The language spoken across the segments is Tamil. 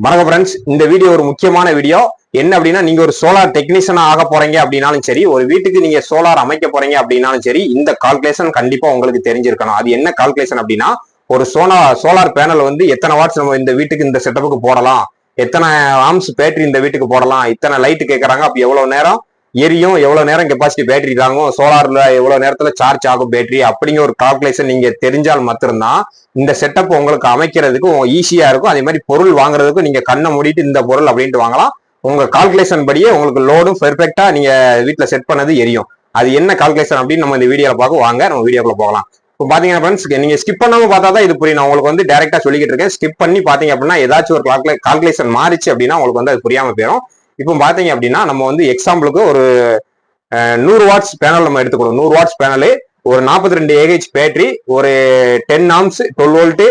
வணக்கம் ஃப்ரெண்ட்ஸ், இந்த வீடியோ ஒரு முக்கியமான வீடியோ. என்ன அப்படின்னா, நீங்க ஒரு சோலார் டெக்னீஷியனா ஆக போறீங்க அப்படின்னாலும் சரி, ஒரு வீட்டுக்கு நீங்க சோலார் அமைக்க போறீங்க அப்படின்னாலும் சரி, இந்த கால்குலேஷன் கண்டிப்பா உங்களுக்கு தெரிஞ்சிருக்கணும். அது என்ன கால்குலேஷன் அப்படின்னா, ஒரு சோலார் பேனல் வந்து எத்தனை வாட்ஸ் நம்ம இந்த வீட்டுக்கு இந்த செட்டப்புக்கு போடலாம், எத்தனை ஆம்ஸ் பேட்டரி இந்த வீட்டுக்கு போடலாம், இத்தனை லைட் கேட்கறாங்க, அப்ப எவ்வளவு நேரம் எரியும், எவ்வளவு நேரம் கெப்பாசிட்டி பேட்டரி தாங்கும், சோலார்ல எவ்வளவு நேரத்துல சார்ஜ் ஆகும் பேட்டரி அப்படிங்கிற ஒரு கால்குலேஷன் நீங்க தெரிஞ்சால் மட்டும்தான் இந்த செட்டப் உங்களுக்கு அமைக்கிறதுக்கு ஈஸியா இருக்கும். அதே மாதிரி பொருள் வாங்குறதுக்கும் நீங்க கண்ணை மூடிட்டு இந்த பொருள் அப்படின்ட்டு வாங்கலாம். உங்க கால்குலேஷன் படியே உங்களுக்கு லோடும் பெர்ஃபெக்டா நீங்க வீட்டுல செட் பண்ணது எரியும். அது என்ன கால்குலேஷன் அப்படின்னு நம்ம இந்த வீடியோல பார்க்க வாங்க, நம்ம வீடியோக்குள்ள போகலாம். இப்போ பாத்தீங்கன்னா ஃப்ரெண்ட்ஸ், நீங்க ஸ்கிப் பண்ணாம பார்த்தா தான் இது புரியும். நான் உங்களுக்கு வந்து டைரக்டா சொல்லிக்கிட்டு இருக்கேன். ஸ்கிப் பண்ணி பாத்தீங்க அப்படின்னா ஏதாச்சும் ஒரு கால்குலேஷன் மாறிச்சு அப்படின்னா உங்களுக்கு வந்து அது புரியாம போயிடும். இப்போ பாத்தீங்க அப்படின்னா நம்ம வந்து எக்ஸாம்பிளுக்கு ஒரு 100 வாட்ஸ் பேனல் நம்ம எடுத்துக்கணும். 100 வாட்ஸ் பேனலு, ஒரு 42 ஏஹெச் பேட்டரி, ஒரு 10 ஆம்ஸ் 12 வோல்ட்,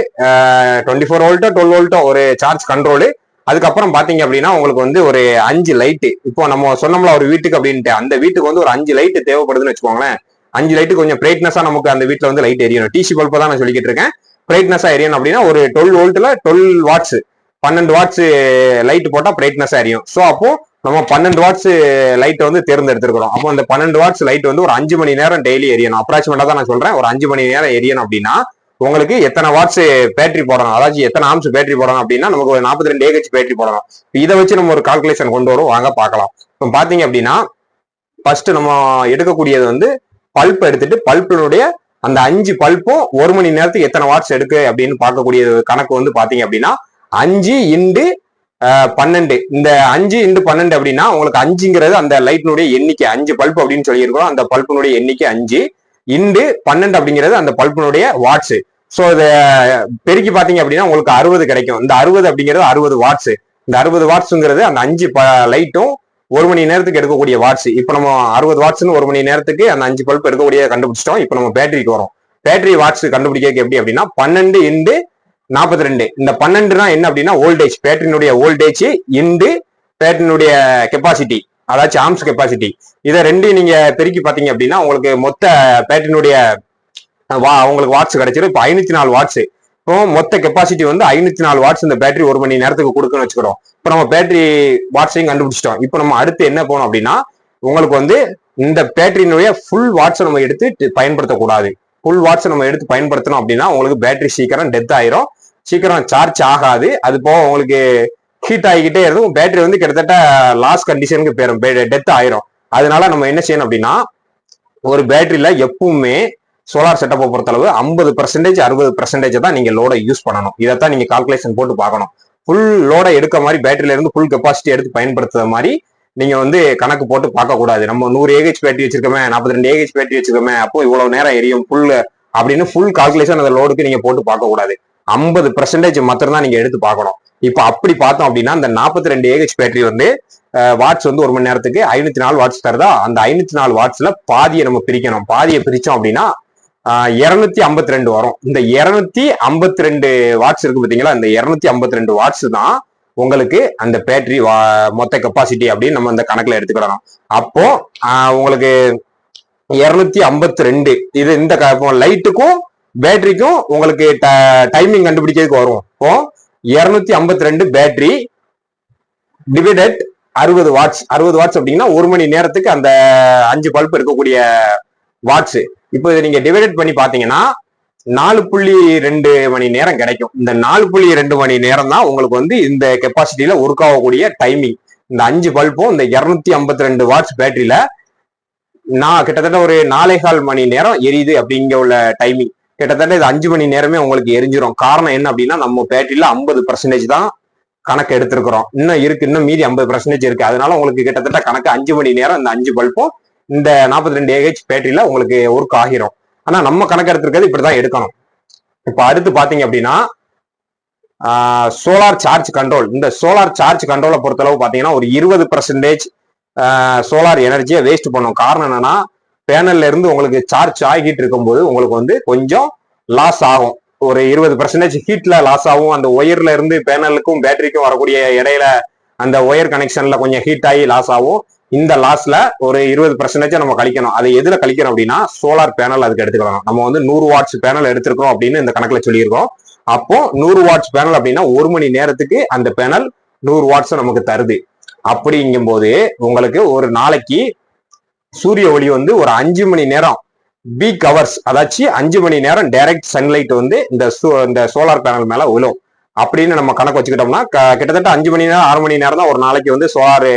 24 வோல்ட்டோ 12 வோல்ட்டோ ஒரு சார்ஜ் கண்ட்ரோலு. அதுக்கப்புறம் பாத்தீங்க அப்படின்னா உங்களுக்கு வந்து ஒரு 5 லைட்டு. இப்போ நம்ம சொன்னோம்ல ஒரு வீட்டுக்கு அப்படின்ட்டு, அந்த வீட்டுக்கு வந்து ஒரு 5 லைட்டு தேவைப்படுதுன்னு வச்சுக்கோங்களேன். 5 லைட்டு கொஞ்சம் பிரைட்னஸா நமக்கு அந்த வீட்டுல வந்து லைட் எரியணும். டிசி பல்பை தான் நான் சொல்லிக்கிட்டு இருக்கேன். பிரைட்னஸா எரியணும் அப்படின்னா ஒரு 12 வோல்ட்ல 12 வாட்ஸ் 12 வாட்ஸ் லைட் போட்டா பிரைட்னஸா எரியும். ஸோ அப்போ நம்ம 12 வாட்ஸ் லைட் வந்து தேர்ந்தெடுத்திருக்கிறோம். அப்போ அந்த 12 வாட்ஸ் லைட் வந்து ஒரு 5 மணி நேரம் டெய்லி எரியணும். அப்ராக்சிமேட்டா தான் நான் சொல்றேன். ஒரு 5 மணி நேரம் எரியணும் அப்படின்னா உங்களுக்கு எத்தனை வாட்ஸ் பேட்டரி போடணும், அதாவது எத்தனை ஆம்ஸ் பேட்டரி போடணும் அப்படின்னா நமக்கு ஒரு 42 ஏஹெச் பேட்டரி போடணும். இதை வச்சு நம்ம ஒரு கால்குலேஷன் கொண்டு வரும், வாங்க பார்க்கலாம். இப்போ பாத்தீங்க அப்படின்னா ஃபர்ஸ்ட் நம்ம எடுக்கக்கூடியது வந்து பல்ப் எடுத்துட்டு, பல்பினுடைய அந்த 5 பல்ப்பும் 1 மணி நேரத்துக்கு எத்தனை வாட்ஸ் எடுக்கு அப்படின்னு பார்க்கக்கூடிய கணக்கு வந்து பாத்தீங்க அப்படின்னா 5 இன்டு 12. இந்த 5 இன்டு 12 அப்படின்னா உங்களுக்கு 5ங்கிறது அந்த லைட்டினுடைய எண்ணிக்கை, 5 பல்ப் அப்படின்னு சொல்லியிருக்கிறோம். அந்த பல்பினுடைய எண்ணிக்கை 5 இன்டு 12 அப்படிங்கிறது அந்த பல்பினுடைய வாட்ஸ். ஸோ இதை பெருக்கி பார்த்தீங்க அப்படின்னா உங்களுக்கு 60 கிடைக்கும். இந்த 60 அப்படிங்கிறது 60 வாட்ஸ். இந்த 60 வாட்ஸ்ங்கிறது அந்த 5 லைட்டும் 1 மணி நேரத்துக்கு எடுக்கக்கூடிய வாட்ஸ். இப்போ நம்ம 60 வாட்ஸ்னு 1 மணி நேரத்துக்கு அந்த 5 பல்ப் எடுக்கக்கூடிய கண்டுபிடிச்சிட்டோம். இப்போ நம்ம பேட்டரிக்கு வரும். பேட்டரி வாட்ஸ் கண்டுபிடிக்க எப்படி அப்படின்னா 12 இன்டு 42. இந்த 12 என்ன அப்படின்னா வோல்டேஜ், பேட்டரியினுடைய வோல்டேஜ் இன்டு பேட்டரியினுடைய கெப்பாசிட்டி, அதாச்சும் ஆம்ஸ் கெப்பாசிட்டி. இதை ரெண்டையும் நீங்க பெருக்கி பாத்தீங்க அப்படின்னா உங்களுக்கு மொத்த பேட்டரியினுடைய உங்களுக்கு வாட்ஸ் கிடைச்சிடும். இப்போ 504 வாட்ஸ். இப்போ மொத்த கெப்பாசிட்டி வந்து 504 வாட்ஸ் இந்த பேட்டரி 1 மணி நேரத்துக்கு கொடுக்குன்னு வச்சுக்கிறோம். இப்போ நம்ம பேட்டரி வாட்ஸையும் கண்டுபிடிச்சிட்டோம். இப்போ நம்ம அடுத்து என்ன போனோம் அப்படின்னா உங்களுக்கு வந்து இந்த பேட்டரியினுடைய ஃபுல் வாட்ஸை நம்ம எடுத்து பயன்படுத்தக்கூடாது. ஃபுல் வாட்ஸ் நம்ம எடுத்து பயன்படுத்தணும் அப்படின்னா உங்களுக்கு பேட்டரி சீக்கிரம் டெத் ஆயிரும், சீக்கிரம் சார்ஜ் ஆகாது. அது போக உங்களுக்கு ஹீட் ஆகிக்கிட்டே இருக்கும். பேட்டரி வந்து கிட்டத்தட்ட லாஸ் கண்டிஷனுக்கு போயிடும், டெத் ஆயிரும். அதனால நம்ம என்ன செய்யணும் அப்படின்னா ஒரு பேட்டரியில எப்பவுமே சோலார் செட்டப்பை பொறுத்தளவு 50% 60% தான் நீங்க லோடை யூஸ் பண்ணணும். இதைத்தான் நீங்க கால்குலேஷன் போட்டு பார்க்கணும். ஃபுல் லோடை எடுக்க மாதிரி பேட்டரியில இருந்து ஃபுல் கெப்பாசிட்டி எடுத்து பயன்படுத்துற மாதிரி நீங்க வந்து கணக்கு போட்டு பார்க்க கூடாது. நம்ம 100 ஏஹெச் பேட்டரி வச்சிருக்கோமே, 42 ஏஹெச் பேட்டரி வச்சிருக்கோமே, அப்போ இவ்வளவு நேரம் எரியும் ஃபுல் அப்படின்னு ஃபுல் கால்குலேஷன் அந்த லோடுக்கு நீங்க போட்டு பார்க்க கூடாது. 50% மாத்திரம் தான் நீங்க எடுத்து பார்க்கணும். இப்ப அப்படி பார்த்தோம் அப்படின்னா அந்த 42 ஏஹெச் பேட்டரி வந்து வாட்ஸ் வந்து 1 மணி நேரத்துக்கு 504 வாட்ஸ் தருதா. அந்த 504 வாட்ஸ்ல பாதியை நம்ம பிரிக்கணும். பாதியை பிரிச்சோம் அப்படின்னா 252 வரும். இந்த 252 வாட்ஸ் இருக்கு பாத்தீங்களா, இந்த 252 வாட்ஸ் தான் உங்களுக்கு அந்த பேட்டரி மொத்த கெப்பாசிட்டி அப்படின்னு நம்ம இந்த கணக்குல எடுத்துக்கிடணும். அப்போ உங்களுக்கு 252 இது இந்த லைட்டுக்கும் பேட்டரிக்கும் உங்களுக்கு டைமிங் கண்டுபிடிக்கிறதுக்கு வரும். இப்போ 252 பேட்டரி டிவைடட் 60 வாட்ஸ். 60 வாட்ஸ் அப்படின்னா 1 மணி நேரத்துக்கு அந்த 5 பல்ப் இருக்கக்கூடிய வாட்ஸ். இப்போ இதை நீங்க டிவைடட் பண்ணி பாத்தீங்கன்னா 4.2 மணி நேரம் கிடைக்கும். இந்த 4.2 மணி நேரம் தான் உங்களுக்கு வந்து இந்த கெப்பாசிட்டியில ஒர்க் ஆகக்கூடிய டைமிங். இந்த 5 பல்பும் இந்த 252 வாட்ஸ் பேட்டரியில கிட்டத்தட்ட ஒரு 4.25 மணி நேரம் எரியுது அப்படிங்க உள்ள டைமிங். கிட்டத்தட்ட இது 5 மணி நேரமே உங்களுக்கு எரிஞ்சிடும். காரணம் என்ன அப்படின்னா நம்ம பேட்டரியில 50% தான் கணக்கு எடுத்திருக்கிறோம். இன்னும் மீதி 50% இருக்கு. அதனால உங்களுக்கு கிட்டத்தட்ட கணக்கு 5 மணி நேரம் இந்த 5 பல்பும் இந்த 42 ஏஹெச் பேட்டரியில உங்களுக்கு ஒர்க் ஆகிரும். ஆனா நம்ம கணக்கு எடுத்திருக்கிறது இப்படிதான் எடுக்கணும். இப்ப அடுத்து பாத்தீங்க அப்படின்னா சோலார் சார்ஜ் கண்ட்ரோல். இந்த சோலார் சார்ஜ் கண்ட்ரோலை பொறுத்தளவு பாத்தீங்கன்னா ஒரு 20% சோலார் எனர்ஜியை வேஸ்ட் பண்ணும். காரணம் என்னன்னா பேனல்ல இருந்து உங்களுக்கு சார்ஜ் ஆகிட்டு இருக்கும்போது உங்களுக்கு வந்து கொஞ்சம் லாஸ் ஆகும். ஒரு 20% ஹீட்ல லாஸ் ஆகும். அந்த ஒயர்ல இருந்து பேனலுக்கும் பேட்டரிக்கும் வரக்கூடிய இடையில அந்த ஒயர் கனெக்ஷன்ல கொஞ்சம் ஹீட் ஆகி லாஸ் ஆகும். இந்த லாஸ்ல ஒரு 20% நம்ம கழிக்கணும். அதை எதுல கழிக்கணும் அப்படின்னா சோலார் பேனல் அதுக்கு எடுத்துக்கலாம். நம்ம வந்து 100 வாட்ஸ் பேனல் எடுத்திருக்கோம் அப்படின்னு இந்த கணக்குல சொல்லியிருக்கோம். அப்போ 100 வாட்ஸ் பேனல் அப்படின்னா 1 மணி நேரத்துக்கு அந்த பேனல் 100 வாட்ஸ் நமக்கு தருது. அப்படிங்கும் போது உங்களுக்கு ஒரு நாளைக்கு சூரிய ஒளி வந்து ஒரு 5 மணி நேரம் பீக் ஹவர்ஸ், அதாச்சும் 5 மணி நேரம் டைரக்ட் சன்லைட் வந்து இந்த சோலார் பேனல் மேல விழும் அப்படின்னு நம்ம கணக்கு வச்சுக்கிட்டோம்னா கிட்டத்தட்ட 5 மணி நேரம் 6 மணி நேரம் தான் ஒரு நாளைக்கு வந்து சோலார்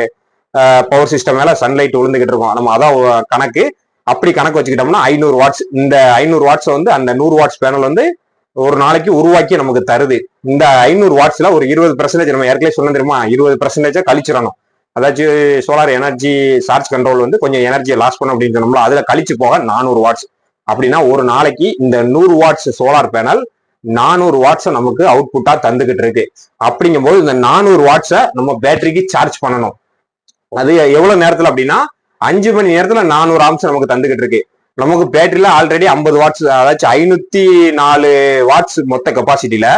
பவர் சிஸ்டம் மேல சன்லைட் விழுந்துகிட்டு இருக்கும். நம்ம அதான் கணக்கு. அப்படி கணக்கு வச்சுக்கிட்டோம்னா 500 வாட்ஸ், இந்த 500 வாட்ஸ் வந்து அந்த 100 வாட்ஸ் பேனல் வந்து ஒரு நாளைக்கு உருவாக்கி நமக்கு தருது. இந்த 500 வாட்ஸ்ல ஒரு 20% நம்ம ஏற்கனவே சொன்ன தெரியுமா, 20% கழிச்சிடணும். அதாச்சும் சோலார் எனர்ஜி சார்ஜ் கண்ட்ரோல் வந்து கொஞ்சம் எனர்ஜியை லாஸ் பண்ணும் அப்படின்னு சொன்னோம்ல, அதுல கழிச்சு போக 400 வாட்ஸ். அப்படின்னா ஒரு நாளைக்கு இந்த 100 வாட்ஸ் சோலார் பேனல் 400 வாட்ஸை நமக்கு அவுட்புட்டா தந்துகிட்டு இருக்கு. அப்படிங்கும்போது இந்த 400 வாட்ஸை நம்ம பேட்டரிக்கு சார்ஜ் பண்ணணும். அது எவ்வளவு நேரத்துல அப்படின்னா 5 மணி நேரத்துல 400 ஆம்ஸ் நமக்கு தந்துகிட்டு இருக்கு. நமக்கு பேட்டரியில ஆல்ரெடி 50 வாட்ஸ், அதாச்சும் 504 வாட்ஸ் மொத்த கெப்பாசிட்டியில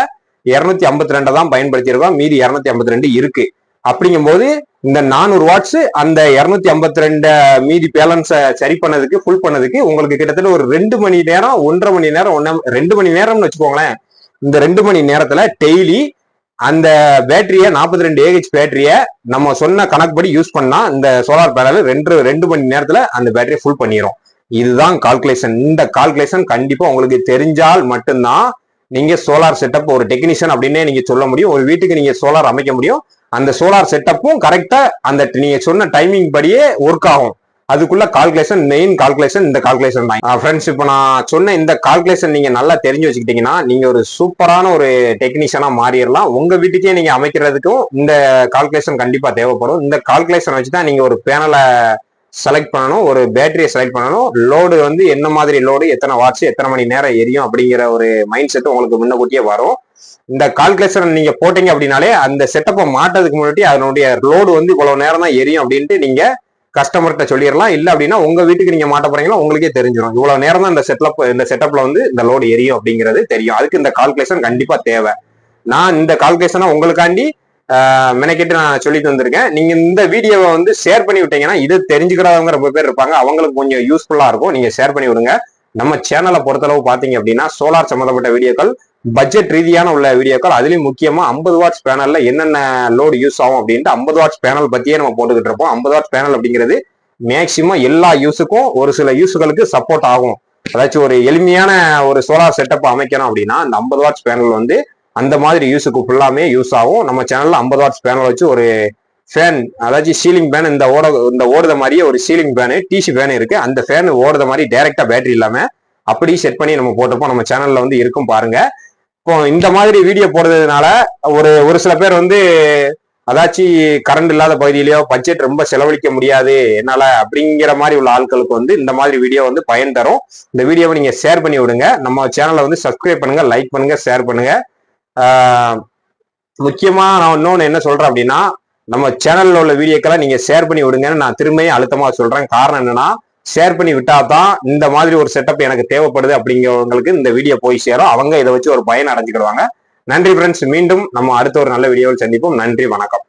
252 தான் பயன்படுத்தி இருக்கோம், மீதி 252 இருக்கு. அப்படிங்கும்போது இந்த 400 வாட்ஸ் அந்த 252 மீதி பேலன்ஸை சரி பண்ணதுக்கு ஃபுல் பண்ணதுக்கு உங்களுக்கு கிட்டத்தட்ட ஒரு 2 மணி நேரம் 1.5 மணி நேரம் 2 மணி நேரம்னு வச்சுக்கோங்களேன். இந்த 2 மணி நேரத்துல டெய்லி அந்த பேட்டரியை 42 AH பேட்டரியை நம்ம சொன்ன கணக்குப்படி யூஸ் பண்ணா இந்த சோலார் பேனல் 2 மணி நேரத்துல அந்த பேட்டரியை ஃபுல் பண்ணிடும். இதுதான் கால்குலேஷன். இந்த கால்குலேஷன் கண்டிப்பா உங்களுக்கு தெரிஞ்சால் மட்டும்தான் நீங்க சோலார் செட்டப் ஒரு டெக்னீஷியன் அப்படின்னே நீங்க சொல்ல முடியும். ஒரு வீட்டுக்கு நீங்க சோலார் அமைக்க முடியும். அந்த சோலார் செட்டப்பும் கரெக்டா அந்த நீங்க சொன்ன டைமிங் படியே ஒர்க் ஆகும். அதுக்குள்ள கால்குலேஷன், மெயின் கால்குலேஷன் இந்த கால்குலேஷன் தான் ஃப்ரெண்ட்ஸ். இப்போ நான் சொன்ன இந்த கால்குலேஷன் நீங்க நல்லா தெரிஞ்சு வச்சுக்கிட்டீங்கன்னா நீங்க ஒரு சூப்பரான ஒரு டெக்னீஷியனா மாறிடலாம். உங்க வீட்டுக்கே நீங்க அமைக்கிறதுக்கும் இந்த கால்குலேஷன் கண்டிப்பா தேவைப்படும். இந்த கால்குலேஷன் வச்சுதான் நீங்க ஒரு பேனலை செலக்ட் பண்ணணும், ஒரு பேட்டரியை செலக்ட் பண்ணணும், லோடு வந்து என்ன மாதிரி லோடு, எத்தனை வாட்ஸ், எத்தனை மணி நேரம் எரியும் அப்படிங்கிற ஒரு மைண்ட் செட் உங்களுக்கு முன்னக்கூட்டியே வரும். இந்த கால்குலேஷன் நீங்க போட்டீங்க அப்படின்னாலே அந்த செட்டப்பை மாட்டதுக்கு முன்னாடி அதனுடைய லோடு வந்து இவ்வளவு நேரம் தான் எரியும் அப்படின்ட்டு நீங்க கஸ்டமர்கிட்ட சொல்லிடலாம். இல்லை அப்படின்னா உங்க வீட்டுக்கு நீங்க மாட்ட போறீங்களா உங்களுக்கே தெரிஞ்சிடும் இவ்வளவு நேரம் தான் இந்த செட்டப்ல வந்து இந்த லோடு எரியும் அப்படிங்கிறது தெரியும். அதுக்கு இந்த கால்குலேஷன் கண்டிப்பா தேவை. நான் இந்த கால்குலேஷனை உங்களுக்காண்டி மெனக்கெட்டு நான் சொல்லி தந்திருக்கேன். நீங்க இந்த வீடியோவை வந்து ஷேர் பண்ணி விட்டீங்கன்னா இது தெரிஞ்சுக்கிறவங்க ரொம்ப பேர் இருப்பாங்க, அவங்களுக்கு கொஞ்சம் யூஸ்ஃபுல்லா இருக்கும். நீங்க ஷேர் பண்ணி விடுங்க. நம்ம சேனலை பொறுத்தளவு பாத்தீங்க அப்படின்னா சோலார் சம்பந்தப்பட்ட வீடியோக்கள், பட்ஜெட் ரீதியான உள்ள வீடியோக்கள், அதுலயும் முக்கியமா 50 வாட்ஸ் பேனல்ல என்னென்ன லோடு யூஸ் ஆகும் அப்படின்ட்டு 50 வாட்ஸ் பேனல் பத்தியே நம்ம போட்டுக்கிட்டு இருப்போம். 50 வாட்ஸ் பேனல் அப்படிங்கிறது மேக்சிமம் எல்லா யூஸுக்கும் ஒரு சில யூஸுகளுக்கு சப்போர்ட் ஆகும். அதாச்சும் ஒரு எளிமையான ஒரு சோலார் செட்டப் அமைக்கணும் அப்படின்னா அந்த 50 வாட்ஸ் பேனல் வந்து அந்த மாதிரி யூஸுக்கு ஃபுல்லாமே யூஸ் ஆகும். நம்ம சேனல்ல 50 வாட்ஸ் பேனல் வச்சு ஒரு ஃபேன், அதாச்சும் சீலிங் ஃபேன், இந்த ஓடுத மாதிரியே ஒரு சீலிங் ஃபேனு, டிசி ஃபேன் இருக்கு. அந்த ஃபேன் ஓடுத மாதிரி டைரக்டா பேட்டரி இல்லாம அப்படி செட் பண்ணி நம்ம போட்டிருப்போம். நம்ம சேனல்ல வந்து இருக்கும் பாருங்க. இப்போ இந்த மாதிரி வீடியோ போடுறதுனால ஒரு சில பேர் வந்து அதாச்சும் கரண்ட் இல்லாத பகுதியிலயோ பட்ஜெட் ரொம்ப செலவழிக்க முடியாது என்னால அப்படிங்கிற மாதிரி உள்ள ஆட்களுக்கு வந்து இந்த மாதிரி வீடியோ வந்து பயன் தரும். இந்த வீடியோவை நீங்க ஷேர் பண்ணி விடுங்க. நம்ம சேனலை வந்து சப்ஸ்கிரைப் பண்ணுங்க, லைக் பண்ணுங்க, ஷேர் பண்ணுங்க. முக்கியமா நான் இன்னொன்னு என்ன சொல்றேன் அப்படின்னா நம்ம சேனல்ல உள்ள வீடியோக்களை நீங்க ஷேர் பண்ணி விடுங்கன்னு நான் திரும்பியும் அழுத்தமா சொல்றேன். காரணம் என்னன்னா ஷேர் பண்ணி விட்டாதான் இந்த மாதிரி ஒரு செட்டப் எனக்கு தேவைப்படுது அப்படிங்கிறவங்களுக்கு இந்த வீடியோ போய் சேரும். அவங்க இதை வச்சு ஒரு பயன் அடைஞ்சுக்கிடுவாங்க. நன்றி ஃப்ரெண்ட்ஸ். மீண்டும் நம்ம அடுத்த ஒரு நல்ல வீடியோவில் சந்திப்போம். நன்றி, வணக்கம்.